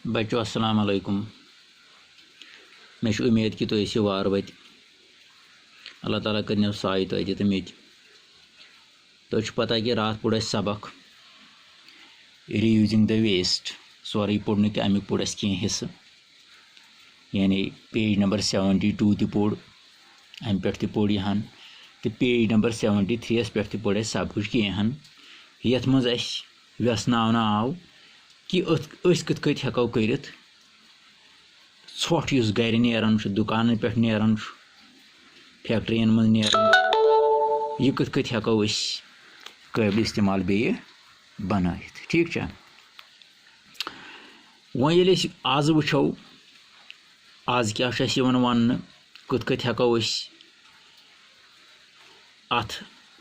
बच्चों अस्सलाम वालेकुम। मे उम्मीद कि तुम वार वत अल्लाह ताला कर साय तोह तो मे तुम पता कि रात पोड़ सबक रीयूजिंग द वेस्ट सोरे पोड़ कि अमुक पोड़ कह हिस्स यानी पेज नंबर 72 तह पोड़ अम पे पोड़ यहां तो पेज नंबर 73 पे पोड़ सब कुछ कहन ये मज व्यसनावन आव कि कत कत हेको कर ोट इस गर नेरान दुकान पे नेरान फैक्ट्रियन मज नेरान यह कत कत हेको काबिल इस्तेमाल बे बनाइथ। ठीक है वह ये आज वो आज क्या वन कत कत हेको अत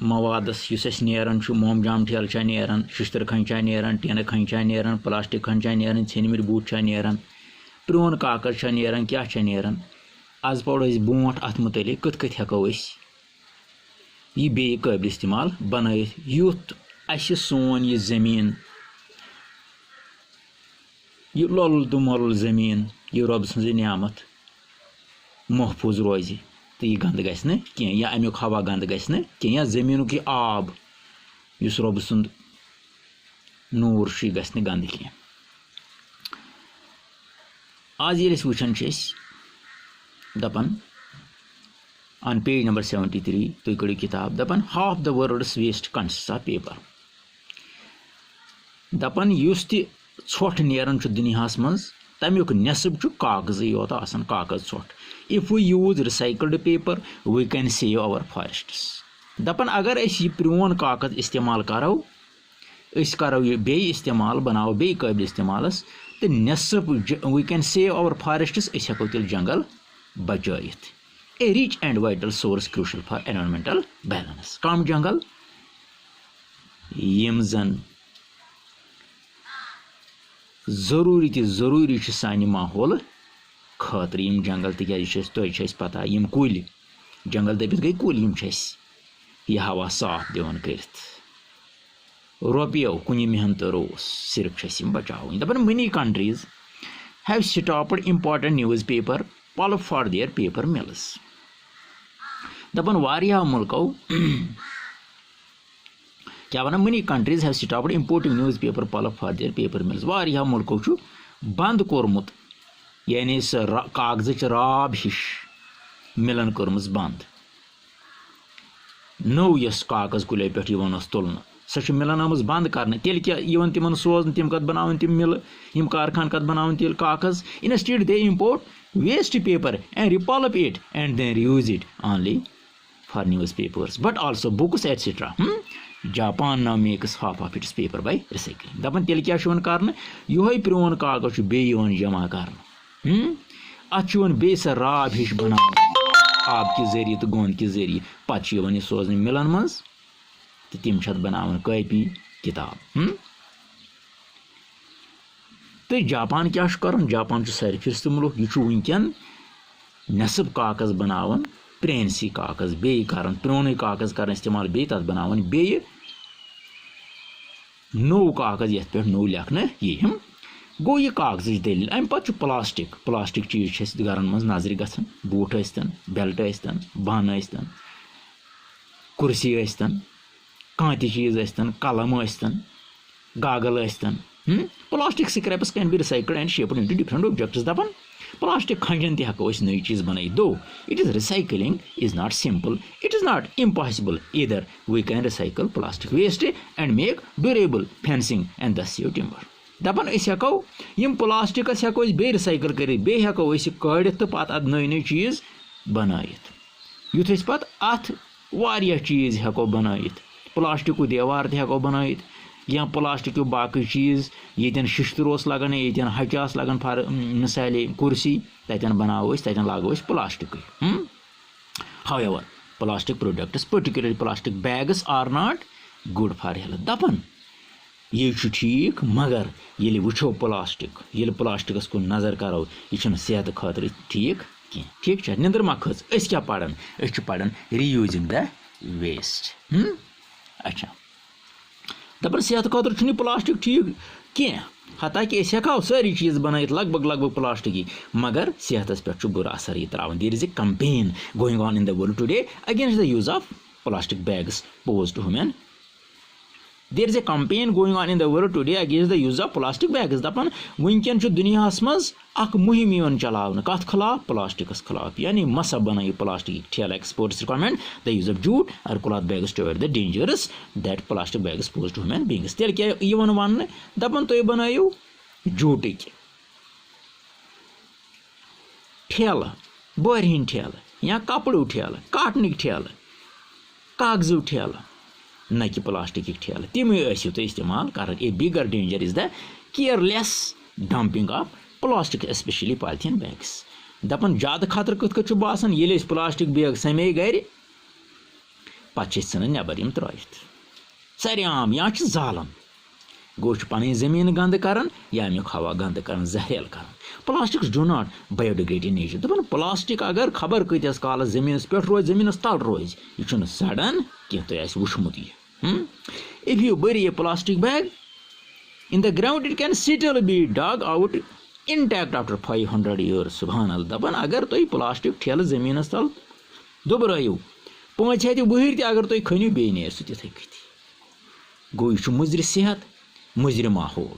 मवादस नेरान मोमजाम ठेल नेरान शिश्तर खंचा नेरान टीन खंचा नेरान प्लास्टिक खंचा नेरान छनमित बूट नेरान प्रोन काकज नेरान क्या नेरान आज पढ़ो बोट अत मुतलिक कत कत हेको यह बे काबिल इस्तेमाल बनाइथ युथ सोन यह जमीन यह लोल तो मोल जमीन यह रब सज नियामत महफूज रोज तो यह गंद गि कह या अमुक हवा गंद गि कह या जमीन यह आब इस रब सुंद नूर गि गंद कह। आज ये वुचान दपान ऑन पेज नंबर 73 तुम कड़ो किताब दपान half the world's waste consist of paper दपान युस ति ोट नेरान दुनियास मज तमुक नेसब कागज योत आसान कागज ोट if we use recycled paper we can save our forests दपान अगर यह प्रोन कागज इस्तेमाल करो यह बे इस्तेमाल बनाओ बे काबिल इस्तेमालस तो नेसब we can save our forests हेको तेल जंगल बचाइथ a rich and vital source crucial for environmental balance कम जंगल यम जन जरूरी सानि माहौल खतर यम जंगल तुझे पता यम कुल जंगल दबित गई कुल यम यह हवा साफ दिवान कर रुपयो कुन मेहनत रोस सिर्फ बचाव दपान many countries have stopped important news paper pulp for their paper mills दपान वारिया मुल्कों क्या वन many countries have stopped importing news paper pulp for their paper mills वारिया मुल्कों बंद कोरमुत यानी कागज राब हिश मिलन कर्मस बंद नो यस कागज कुले पे तुलन सह मिलन आम बंद कर तेल क्या तिमन सोजन तिम कत बनावन तिम मिल यम कारखान कत बनावन तेल कागज instead they import waste paper and repulp it and then reuse it only for news papers but also books etcetera Japan now makes half of its paper by recycling दपान तेल क्या कर यह प्रोन कागज बे जमा कर अत बे सह राब हिश बना आब के जरिए तो गोंद के जरिए पे सोजन मिलन मज तो तिम बनावन कॉपी किताब तो जापान क्या कर जापान सारे फिरस्त मुल्क यह वनकन नेसब कागज बनावन प्रेनसी कागज बे कर प्रोन कागज कर इस्तेमाल बे तथ बनावन बे नो कागज ये पे नो लेखन यह गो यह कागज दलील अम पे प्लास्टिक चीज गरन मज नजर गन बूट बेल्ट बन कुर्सी कह चीज कलम गागल plastic scraps can be recycled and shaped into different objects दपान प्लास्टिक खंजन तक नई चीज बनाई though it is recycling is not simple it is not impossible either we can recycle plastic waste and make durable fencing and thus save timber दपान हेको यम plastic हेको बे रिसाइकल कर बे हेको कड़ित तो पत नई नई चीज बनाइथ युथ पत अत वारिया चीज हेको बनाइथ प्लास्टिक देवार हेको बनाइथ या प्लास्टिक बाकी चीज ये शिश्तर लगान ये हच लगान फॉर मिसाल कुर्सी तन बनाओ तन लागो plastic however plastic products particularly plastic bags are not good for health दपान ये ठीक मगर ये वो प्लास्टिकस कुन नजर करो यह सेहत खतर ठीक कह ठीक निंदर मा खज क्या पढ़ान रीयूजिंग द वेस्ट अच्छा दपान सेहत खतर प्लास्टिक ठीक कह हालांकि अस हेको सारी चीज़ बनाइथ लगभग प्लास्टिक मगर सेहत पे बुरा असर यह त्रावन. There is a campaign going on in the world today against the use of plastic bags posed to women. There is a campaign going on in the world today against the use of plastic bags. दपन वुनकन दुनिया मज अख मुहिम यवन चलावन कत खिलाफ plastics खिलाफ यानी मसा बनाइए प्लास्टिक ठेला experts recommend the use of jute or cloth bags to avoid the dangerous that plastic bags pose to human beings. तेल क्या यवन वन दपन तुम बनाइयो जूटिक ठेला बोर हिंद ठेला या कपड़ू ठेला काटनिक ठेला कागजू ठेला न कि प्लास्टिक ठेला तम तुम इस्तेमाल कर. A bigger danger is the careless dumping of plastic especially polythene bags. दपन ज्यादा खतर कत बासान ये प्लास्टिक बैग समे गर पे सन नबर यम त्रवित सरेआम या जालन गो पन जमीन गंद कर या अमुक हवा गंद कर जहरील कर. Plastics do not biodegrade in nature. दपन प्लास्टिक अगर खबर कतिस काल जमीन पे रोज जमीन तल रोज यह सड़न कह तुम वुचमुत यह. If you bury a plastic bag in the ground, it can still be dug out intact after 500 years. Subhanallah. दपन अगर तुम प्लास्टिक ठेल जमीन तल दुबरायो 5 बहर अगर तुम खनियो बे नेर सह तिथे कथि गो यह मुजर सेहत मुजर माहौल.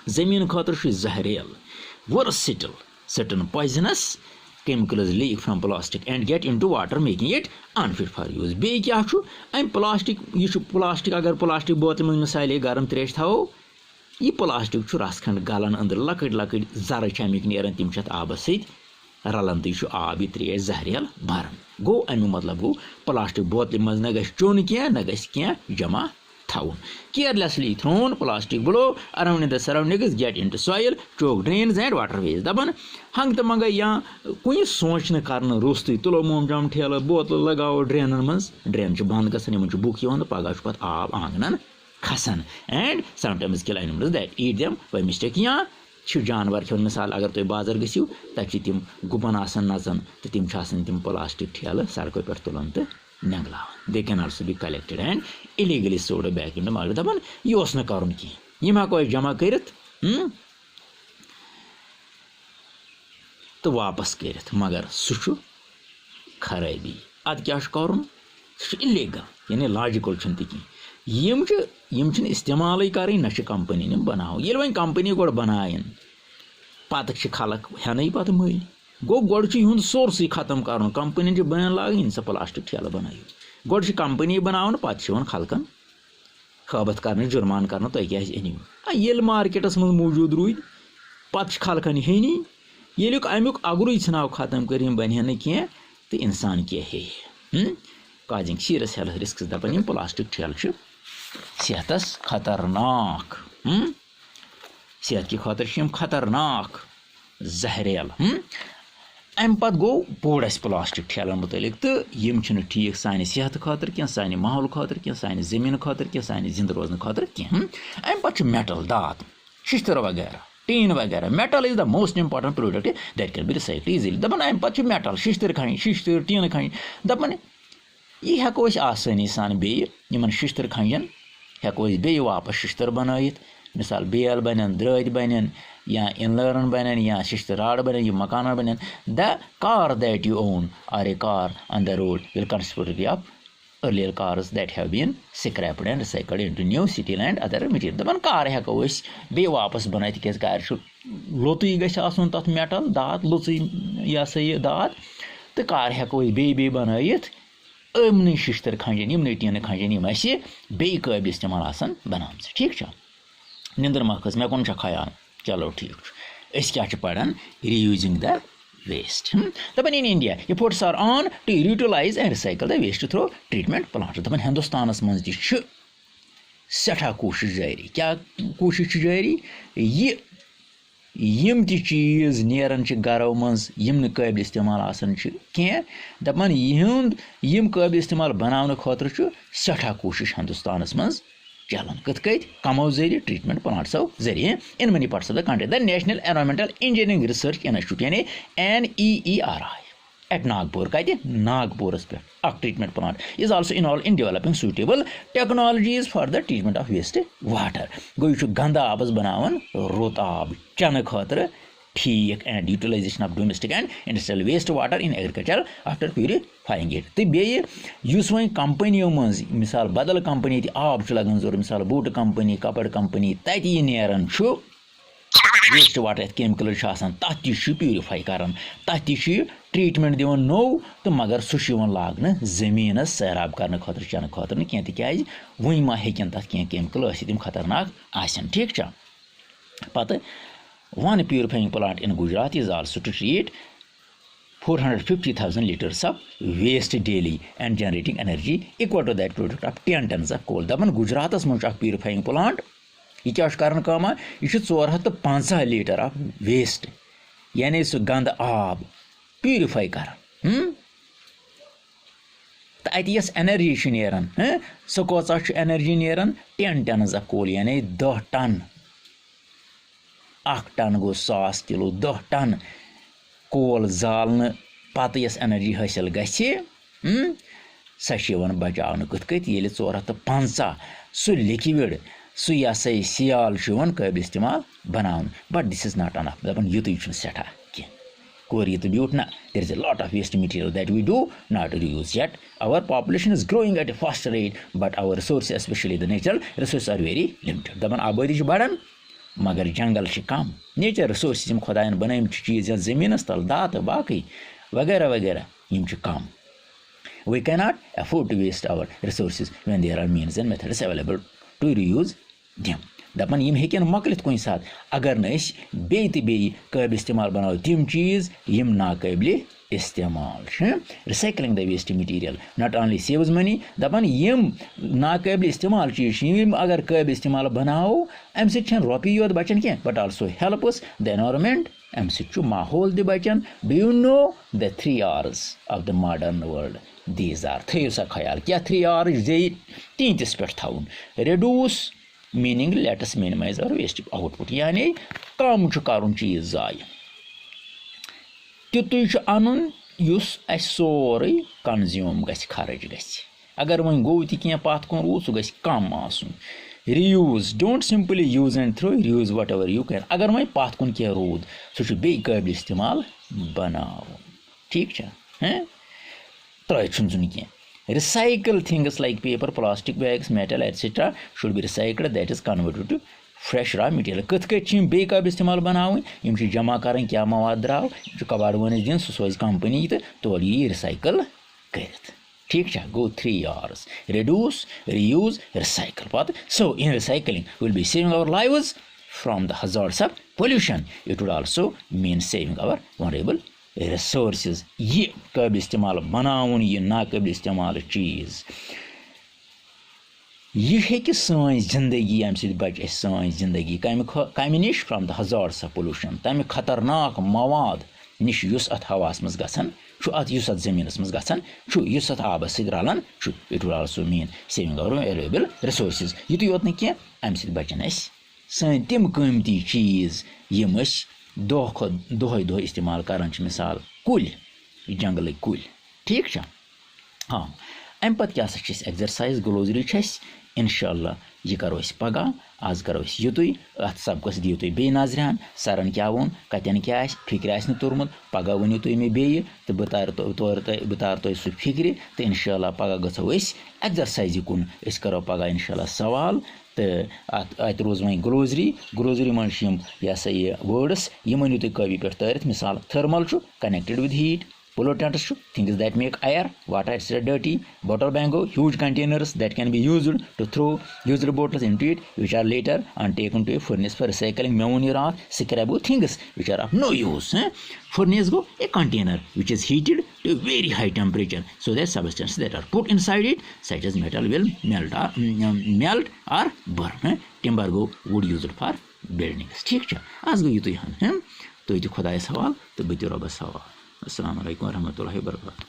जमीन खतर जहरील versatile certain poisonous chemicals leak from plastic and get into water making it unfit for use. बे क्या अम प्लास्टिक यह प्लास्टिक अगर प्लास्टिक बोतल में मिसाल गर्म त्रेश थो यह प्लास्टिक रस खंड गलन अंदर लकट लकट जर अमिक नेरान तम आब सत रलन तो यह आब यह त्रेश जहरील मारन. गो अमिक मतलब गो प्लास्टिक बोतल मज न चोन क्या न क्या जमा थवन. Carelessly thrown plastic below around in the surroundings get into soil, choke drains and waterways. दपन हंग तो मंग या कुछ सोच न कर रोस्त तुलो मोमजाम ठेल बोतल लगाओ ड्रेन मज ड्रेन बंद गन बुक यहां पगह पे आब आंगन खसान and sometimes kill animals that eat them by mistake. या जानवर खेन मिसाल अगर तुम बाजार गो तक तम गुपन नचन तो तम प्लास्टिक ठेल सड़कों पे तुलान तो नंगलावन. They can also be collected and illegally sold back in the market. दपन यह न कर यम हेको जमा कर तो वापस कर मगर सह खराबी. अद क्या कर इलीगल यानी लॉजिकल यम इस्तेमाल कर न कंपनी बनाओ. ये वन कंपनी गो बनायन पत खलक हेन पे मल गो गोड सोर्स खत्म कर कंपनी बन लाग सा प्लास्टिक ठेला बनाइयो. गोड कंपनी बनावन पे खलकन खबत कर जुर्मान कर तुम क्या अनिव ये मार्केटस मज मौजूद रूद पे खलकन हेनी ये अमुक अगुर हाँ खत्म कर बन कह तो इंसान क्या हे काजिंग सीरियस हेल्थ रिस्क. दपन प्लास्टिक ठेल सेहतस खतरनाक सेहत कि खतर खतरनाक जहरील. अम पे गो बोड़ प्लास्टिक ठेलन मुतलिक तो यम ठीक सान सेहत खतर क्या सान माहौल खतर क्या सान जमीन खतर क्या सान जिंद रोजन खतर कह. अम पे मेटल दात शिश्तर वगैरह टीन वगैरह. Metal is the most important product that can be recycled easily. दपन अम पे मेटल शिश्तर खन शिश्तर टीन खन. दपन यह हेको आसानी सान बेन शिश्तर खंजन हेको बे वापस शिश्तर बनाइथ. मिसाल बेल बन द्रद बन या इनलरन बन या शिश्तर राड बन यह मकान बन. The car that you own are a car on the road will consist of earlier cars that have been scrapped and recycled into new steel and other material. दपन कार हेको बे वापस बनाई तिक कार लोतुई गन तथ मेटल दात लोचुई यह सा यह दात तो कार हेको बे बनाइथ अमन शिश्तर खंजन यमन टीन खंजन यम बे काबिल इस्तेमाल बनाम. ठीक निंदर मखस मे कुन ख्याल चलो ठीक क्या पढ़ान रीयूजिंग द waste. दपन in India efforts are on to utilize and recycle the waste through treatment plants. दपन हिंदुस्तानस मज सठा कोशिश जारी. क्या कोशिश जारी यम चीज नेरान गरों मज यम काबिल इस्तेमाल कह. दपन यम काबिल इस्तेमाल बनाने खतर सठा कोशिश हिंदुस्तानस मज चलान कत कमो जरिए ट्रीटमेंट प्लांट्सो जरिए in money parts of the country. The national environmental engineering research institute यानी NEERI at Nagpur. Kati Nagpur's pe treatment plant is also involved in developing suitable technologies for the treatment of waste water. Go you ganda abas banawan rot ab chana khatra ठीक and utilization of domestic and industrial waste water in agriculture after purifying it. तो बेये use वही कंपनियों मज मिसाल बदल company आब लगन जोर मिसाल बूट कंपनी कपड़ कंपनी तति नेरन वेस्ट वाटर केमिकल तथ प्यूरिफाई करान तथ ट्रीटमेंट दिवन नो तो मगर सह लागन जमीन सैराब करने खतर चेन खतर कह तिज वह मा हेकन तथ कह केमिकल तम खतरनाक आसन ठीक पत one purifying plant in Gujarat is also to treat 450,000 liters of waste daily and generating energy equal to that product of 10 tons of coal. Daban Gujaratas manch purifying plant ये क्या करन कमा ये 450 लीटर ऑफ वेस्ट यानी सो गंद आब purify कर तो अतियस एनर्जी नेरन सो कोचा एनर्जी नेरन 10 टन्स ऑफ कोल यानी 10 टन 1 टन गो 100 किलो 10 टन कोल जालन पत यस एनर्जी हासिल गछि सह बचावन कथ कत ये 450 सो लिक्विड सो यह सियाल काबिल इस्तेमाल बनान but this is not enough दपन युत सठा कह कोर ये ब्यूट ना there is a lot of waste material that we do not use yet our population is growing at a fast rate but our resources especially the natural resources are very limited दपन आबादी बढ़न मगर जंगल कम nature resources खुदायन बनाम चीज जमीन तल दात बाकी वगैरह वगैरह come we can not afford to waste our resources when there are means and methods available to reuse them दपन यम हेकन मकलित कुन साथ अगर न बे काबिल इस्तेमाल बनाओ तम चीज यम नाकाबिल इस्तेमाल recycling the waste material not only saves money दपन यम नाकाबिल इस्तेमाल चीज यम अगर काबिल इस्तेमाल बनाओ अम सत रोपी योत बचन कह but also helps the environment अम सत माहौल द बचन do you know the 3 R's of the modern world these are थो सा ख्याल क्या 3 R's जे तींतिस पे थवन reduce meaning let's minimise our waste output यानी कम कर चीज जाय तुतुय अन सोरे कंज्यूम खर्च ग अगर वह गो तह पत कुन रूद सह कम आसन reuse don't simply use and throw reuse whatever you can अगर वह पत कुन कह रूद सह बे काबिल इस्तेमाल बनाव ठीक त्रा कह recycle things like paper plastic bags metal etc should be recycled that is converted to fresh raw material कथ कथ बे काबिल इस्तेमाल बनावन यम जमा कर क्या मवाद द्राव कबाड़ वनिस दिन सह सोज कंपनी तो तौर यी रिसाइकल कर ठीक गो 3 R's reduce reuse recycle पत so in recycling we will be saving our lives from the hazards of pollution it would also mean saving our vulnerable resources ये काबिल इस्तेमाल बनावन ये नाकाबिल इस्तेमाल चीज यह हेकि सन जिंदगी अम सत बच सन जिंदगी कम निश from the hazards of pollution तम खतरनाक मवाद निश युस अत हवास मज गसन युस अत जमीनस मज गसन युस अत आबस सत रलन it will also mean saving our valuable resources युत योत न कह अम सत बचन सन तम कीमती चीज यम दोह इस्तेमाल करान मिसाल कुल जंगल कुल ठीक हाँ अम पत क्या एक्सरसाइज ग्लोजरी इंशाल्लाह यह करो पगह आज करो युत अत सबकस दियो तुम बे नजरान सरन क्या वोन कतन क्या फिक्र आस तोर्मुत पगह वनो तुम मे बे तो बह तार तुम सह फिक्र तो इंशाल्लाह पगह गो एक्सरसाइज कुन करो पगह इंशाल्लाह सवाल तो अत रोज वह ग्लोजरी मन यह सा यह वर्ड्स यम अनु तुम कॉपी पे तारित मिसाल thermal connected with heat pollutants things that make air water etc dirty bottle bango huge containers that can be used to throw used bottles into it which are later and taken to a furnace for recycling ammonia or scrap things which are of no use furnace go a container which is heated to a very high temperature so that substances that are put inside it such as metal will melt or burn timber go wood used for buildings ठीक आज गो युत तो खुदा सवाल तो बत रबस सवाल अस्सलाम वालेकुम रहमतुल्लाहि व बरकातहू।